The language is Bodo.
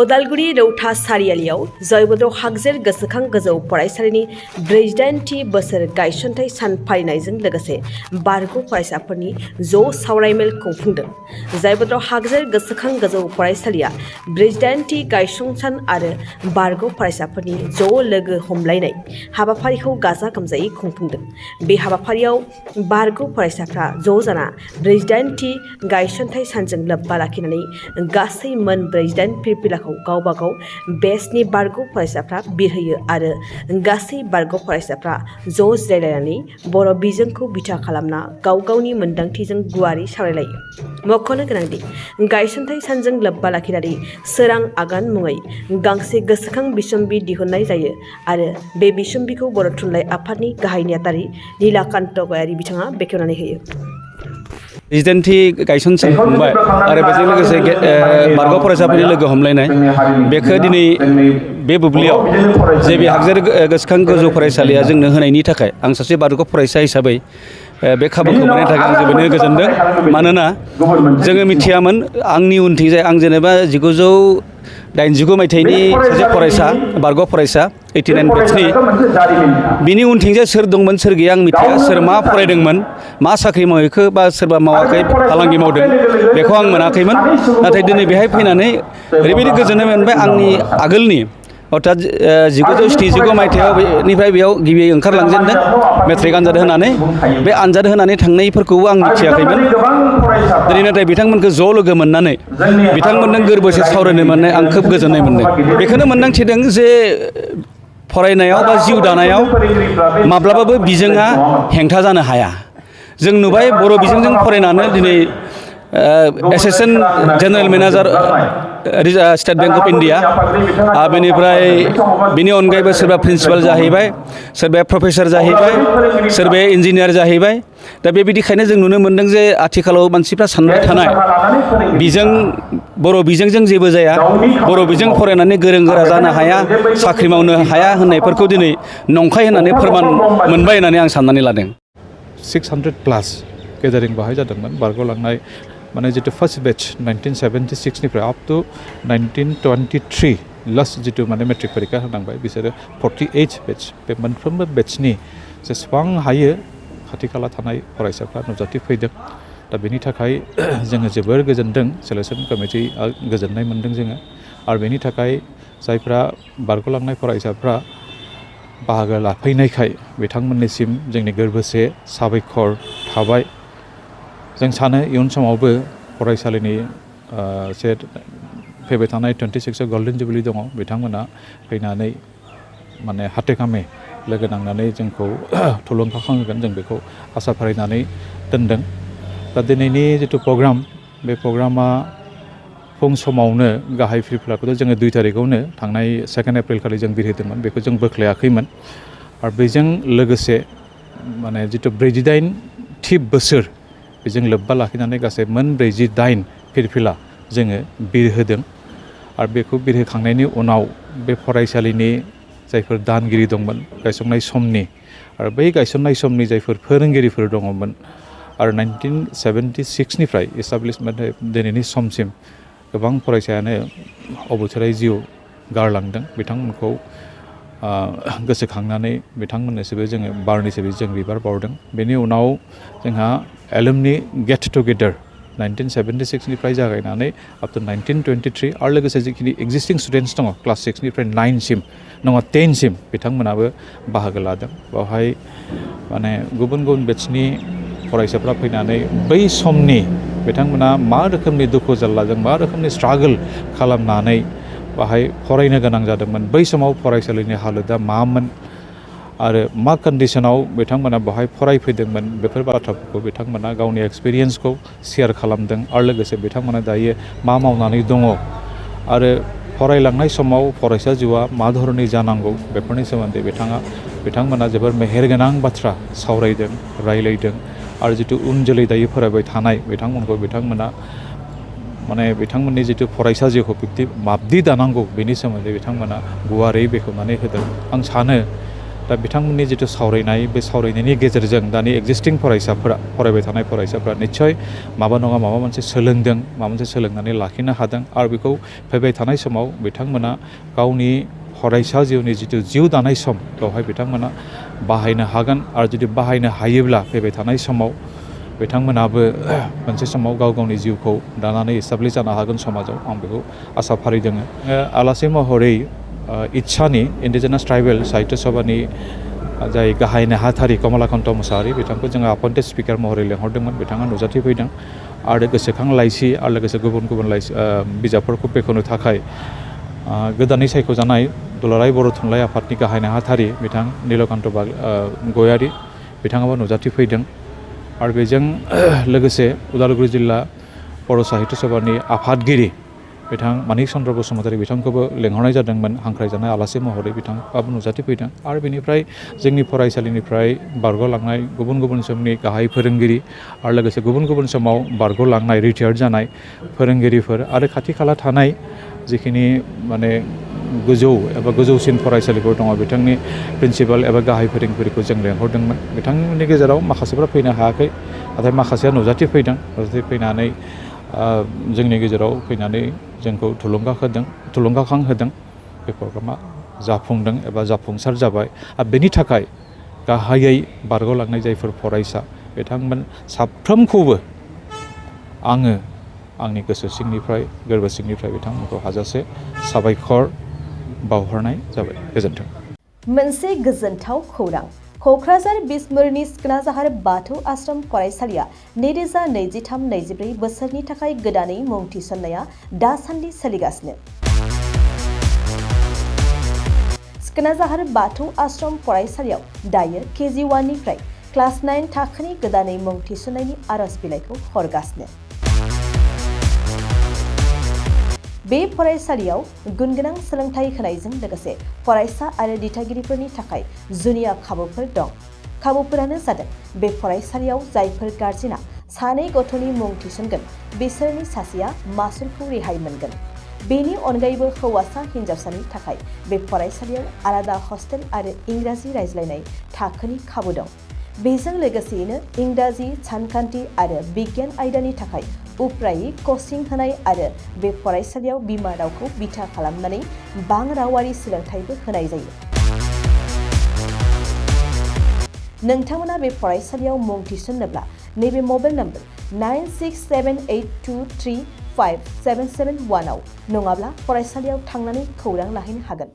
उदालगुरि रौता सारियालियाव जयभद्र हागजेर गोसोखां गोजौ फरायसालिनि 48थि बोसोर गायसनथाइ सान फालिनायजों लोगोसे बारग' फरायसाफोरनि ज' सावरायमेल खुंफुंदों। जयभद्र हागजेर गोसोखां गोजौ फरायसालिया 48थि गायसं सान आरो बारग' फरायसाफोरनि ज' लोगो हमलायनाय हाबाफारिखौ गाजा गोमजायै खुंफुंदों। बे हाबाफारियाव बारग' फरायसाफ्रा ज' जाना 48थि गायसनथाइ सानजों लोब्बा लाखिनानै गासै मोन 48 फिरफिलाखौ गावबा गाव बेचनि बारग' फरायसाफ्रा बिरहोयो आरो गासै बारग' फरायसाफ्रा ज' जिरायलायनानै बर' बिजोंखौ बिथा खालामना गाव गावनि मोन्दांथिजों गुवारै सावरायलायो। मख'नो गोनांदि गायसनथाइ सानजों लोब्बा लाखिनानै सोरां आगान मुङै गांसे गोसोखां बिसम्बि दिहुननाय जायो आरो बे बिसम्बिखौ बर' थुनलाइ आफादनि गाहाय नेहाथारि नीलाकान्त गयारी बिथाङा बेखेवनानै होयो। रेजिडेन्टि गायसन सान खुंबाय आरो बेजों लोगोसे बारग' फरायसाफोरनि लोगो हमलायनाय बेखौ दिनै बे बुब्लियाव जे बे हागजेर गोसोखां गोजौ फरायसालिया जोंनो होनायनि थाखाय आं सासे बारग' फरायसा हिसाबै बे खाबुखौ मोननायनि थाखाय आं जोबोरैनो गोजोनदों। मानोना जोङो मिथियामोन आंनि उनथिंजाय आं जेनेबा 1989 मायथाइनि सासे फरायसा बारग' फरायसा 89 बेचनि बिनि उनथिंजाय सोर दंमोन सोर गैया आं मिथिया, सोर मा फरायदोंमोन मा साख्रि मावहैखो बा सोरबा मावाखै फालांगि मावदों बेखौ आं मोनाखैमोन। नाथाय दिनै बेहाय फैनानै ओरैबायदि गोजोननाय मोनबाय आंनि आगोलनि अर्थात 1979 मायथाइनिफ्राय बेयाव गिबियै ओंखारलांजेनदों मेट्रिक आनजाद होनानै बे आनजाद होनानै थांनायफोरखौबो आं मिथियाखैमोन। दिनै नाथाय बिथांमोनखौ ज' लोगो मोननानै बिथांमोनजों गोरबोसे सावरायनो मोननाय आं खोब गोजोननाय मोनदों। बेखौनो मोनदांथिदों जे फरायनायाव बा जिउ दानायाव माब्लाबाबो बिजोङा हेंथा जानो हाया। जों नुबाय बर' बिजोंजों फरायनानै दिनै assistant general manager state bank of India बेनिफ्राय बिनि अनगायैबो सोरबा प्रिन्सिपाल जाहैबाय, सोरबाया प्रफेसर जाहैबाय, सोरबाया इन्जिनियार जाहैबाय। दा बेबायदिखायनो जों नुनो मोन्दों जे आथिखालाव मानसिफ्रा सानबाय थानाय बिजों बर' बिजोंजों जेबो जाया, बर' बिजों फरायनानै गोरों गोरा जानो हाया, साख्रि मावनो हाया होननायफोरखौ दिनै नंखाय होननानै फोरमान मोनबाय होननानै आं साननानै लादों। 600+ गेदारिं बाहाय जादोंमोन बारग'लांनाय माने जितु फार्स्ट बेच 1976निफ्राय आप टु 1923 लास्ट जितु माने मेट्रिक परिखा होनांबाय बिसोरो 48 बेच बे मोनफ्रोमबो बेचनि जेसेबां हायो खाथि खाला थानाय फरायसाफ्रा नुजाथिफैदों। दा बेनि थाखाय जोङो जोबोर गोजोनदों, सेलेक्सन कमिटिआ गोजोननाय मोनदों जोङो। आरो बेनि थाखाय जायफ्रा बारग'लांनाय फरायसाफ्रा बाहागो लाफैनायखाय बिथांमोननिसिम जोंनि गोरबोसे साबायखर थाबाय। जों सानो इयुन समावबो फरायसालिनि फैबाय थानाय 26आव गल्डेन जुबलि दङ, बिथांमोना फैनानै माने हाथे कामे लोगो नांनानै जोंखौ थुलुंगाखांहोगोन जों बेखौ आसा फारिनानै दोनदों। दा दिनैनि जितु प्रग्राम बे प्रग्रामा फुं समावनो गाहाय फिरफिलाखौथ' जोङो 2 तारिखआवनो थांनाय 2 एप्रिल खालि जों बिरहोदोंमोन, बेखौ जों बोख्लायाखैमोन। आरो बेजों लोगोसे माने जितु 48थि बोसोर बेजों लोब्बा लाखिनानै गासै मोन 48 फिरफिला जोङो बिरहोदों। आरो बेखौ बिरहोखांनायनि उनाव बे फरायसालिनि जायफोर दानगिरि दंमोन गायसंनाय समनि आरो बै गायसननाय समनि जायफोर फोरोंगिरिफोर दङमोन आरो 1976निफ्राय एस्टाब्लिशमेन्ट दिनैनि समसिम गोबां फरायसायानो अबथारायै जिउ गारलांदों। बिथांमोनखौ गोसोखांनानै बिथांमोननिसिबो जोङो बारनिसिबो जों बिबार बावदों। बेनि उनाव जोंहा एलुमनि गेट टुगेदार 1976निफ्राय जागायनानै आप टु 1923 आरो लोगोसे जिखिनि एक्जिस्टिं स्टुडेन्टस दङ क्लास 6निफ्राय 9सिम नङा 10सिम बिथांमोनाबो बाहागो लादों। बेवहाय माने गुबुन गुबुन बेचनि फरायसाफ्रा फैनानै बै समनि बिथांमोना मा रोखोमनि दुखु जारलाजों मा रोखोमनि स्ट्रागोल खालामनानै बाहाय फरायनो गोनां जादोंमोन, बै समाव फरायसालिनि हालोदा मामोन आरो मा कन्डिसनाव बिथांमोना बेवहाय फरायफैदोंमोन बेफोर बाथ्राफोरखौ बिथांमोना गावनि एक्सपिरियेन्सखौ शेयार खालामदों। आरो लोगोसे बिथांमोना दायो मा मावनानै दङ आरो फरायलांनाय समाव फरायसा जिउआ मा धरननि जानांगौ बेफोरनि सोमोन्दै बिथांमोना जोबोर मेहेरगोनां बाथ्रा सावरायदों, रायलायदों। आरो जितु उन जोलै दायो फरायबाय थानाय बिथांमोना माने बिथांमोननि जितु फरायसा जिउखौ माबायदि दानांगौ बेनि सोमोन्दै बिथांमोना गुवारै बेखेवनानै होदों। आं सानो दा बिथांमोननि जिथु सावरायनाय बे सावरायनायनि गेजेरजों दानि एक्जिस्टिं फरायसाफोरा फरायबाय थानाय फरायसाफोरा निस्सय माबा नङा माबा मोनसे सोलोंदों माबा मोनसे सोलोंनानै लाखिनो हादों आरो बेखौ फैबाय थानाय समाव बिथांमोना गावनि फरायसा जिउनि जिथु जिउ दानाय सम बेवहाय बिथांमोना बाहायनो हागोन आरो जुदि बाहायनो हायोब्ला फैबाय थानाय समाव बिथांमोनाबो मोनसे समाव गाव गावनि जिउखौ दानानै एस्टाब्लिश जानो हागोन समाजाव आं बेखौ आसा फारिदों आलासि महरै इच्छानि इन्डिजिनास ट्राइबेल साहित्य सभानि जाय गाहाय नेहाथारि कमलाकान्त मुसाहारि बिथांखौ जोङो अपइन्टेड स्पिकार महरै लेंहरदोंमोन बिथाङा नुजाथिफैदों आरो गोसोखां लाइसि आरो लोगोसे गुबुन गुबुन लाइसि बिजाबफोरखौ बेखेवनो थाखाय गोदानै सायख'जानाय दुलाराय बर' थुनलाइ आफादनि गाहाय नेहाथारि बिथां नीलकान्त गयारि बिथाङाबो नुजाथिफैदों आरो बेजों लोगोसे उदालगुरि जिल्ला बर' साहित्य सभानि आफादगिरि बिथां मानिक चन्द्र बसुमतारी बिथांखौबो लेंहरनाय जादोंमोन हांख्रायजानाय आलासि महरै बिथाङाबो नुजाथिफैदों आरो बेनिफ्राय जोंनि फरायसालिनिफ्राय बारग'लांनाय गुबुन गुबुन समनि गाहाय फोरोंगिरि आरो लोगोसे गुबुन गुबुन समाव बारग'लांनाय रिटायार्ड जानाय फोरोंगिरिफोर आरो खाथि खाला थानाय जिखिनि माने गोजौ एबा गोजौसिन फरायसालिफोर दङ बिथांनि प्रिन्सिपाल एबा गाहाय फोरोंगिरिखौ जों लेंहरदोंमोन बिथांमोननि गेजेराव माखासेफ्रा फैनो हायाखै नाथाय माखासेया नुजाथिफैदों नुजाथिफैनानै जोंनि गेजेराव फैनानै जोंखौ थुलुंगाखां होदों बे प्रग्रामा जाफुंदों एबा जाफुंसार जाबाय आरो बेनि थाखाय गाहायै बारग'लांनाय जायफोर फरायसा बिथांमोन साफ्रोमखौबो आङो आंनि गोसो सिंनिफ्राय गोरबो सिंनिफ्राय बिथांमोनखौ हाजासे साबायखर बावहरनाय जाबाय गोजोन्थों। मोनसे गोजोनथाव खौरां क'क्राझार बिसमुरिनि सिखोनाजाहार बाथौ आश्रम फरायसालिया 2023-24 बोसोरनि थाखाय गोदानै मुं थिसननाया दासान्दि सोलिगासिनो। सिखोनाजाहार बाथौ आश्रम फरायसालियाव दायो KG 1 निफ्राय क्लास 9 थाखोनि गोदानै मुं थिसननायनि आरज बिलाइखौ हरगासिनो। बे फरायसालियाव गुनगोनां सोलोंथाइ होनायजों लोगोसे फरायसा आरो दिथागिरिफोरनि थाखाय जुनिया खाबुफोर दं। खाबुफोरानो जादों बे फरायसालियाव जायफोर गार्जेना सानै गथ'नि मुं थिसनगोन बिसोरनि सासेया मासुलखौ रेहाय मोनगोन। बेनि अनगायैबो हौवासा हिन्जावसानि थाखाय बे फरायसालियाव आलादा हस्टेल आरो इंराजि रायज्लायनाय थाखोनि खाबु दं। बेजों लोगोसेयैनो इंराजि सानखान्थि आरो बिगियान आयदानि थाखाय उफ्रायै कचिं होनाय आरो बे फरायसालियाव बिमा रावखौ बिथा खालामनानै बां रावारि सोलोंथाइबो होनाय जायो। नोंथांमोना बे फरायसालियाव मुं थिसन्नोब्ला नैबे मबाइल नम्बर 9678235771 आव नङाब्ला फरायसालियाव थांनानै खौरां लाहैनो हागोन।